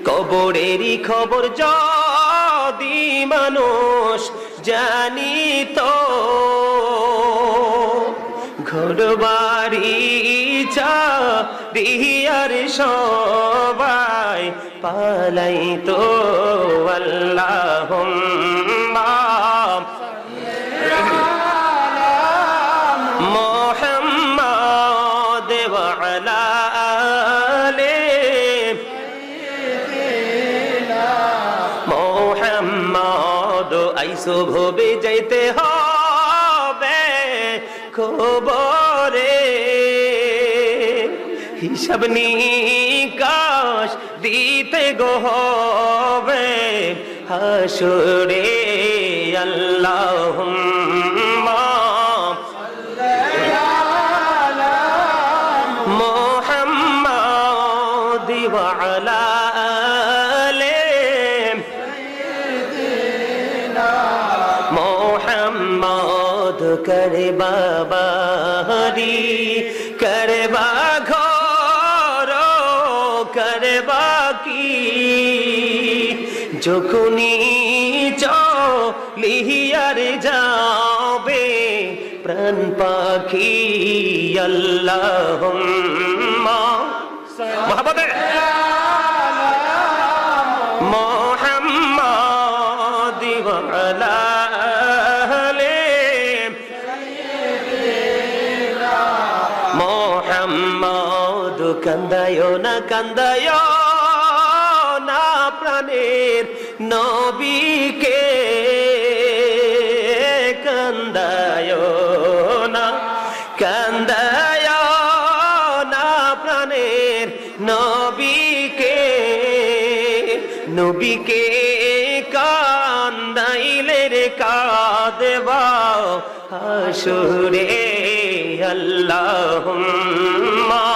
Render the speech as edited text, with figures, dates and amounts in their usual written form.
কবরেরই খবর যদি মানুষ জানিত, ঘরবাড়ি ছাড়িয়ার সবাই পালাইতো। আল্লাহুম্মা মুহাম্মাদ ওয়া আলা আলি মুহাম্মাদ। আইসো ভবে যাইতে হবে খবরে, হিসাব নিকাশ দিতে গো হবে হাসরে। আল্লাহুম্মা মুহাম্মাদ ওয়া আলা আলি মুহাম্মাদ। করে বাবারি করে বা ঘর করে বাকি, যখনই চলিয়ার যাবে প্রাণ পাখি। আল্লাহুম্মা মুহাম্মাদ মুহাম্মাদ ওয়া আলা আলি মুহাম্মাদ। কান্দায়ো না কান্দায়ো না প্রাণের নবীকে, কান্দায়ো না কান্দায়ো না প্রাণের নবীকে। নবীকে কান্দাইলে রে কাঁদবা হাসরে। আল্লাহুম্মা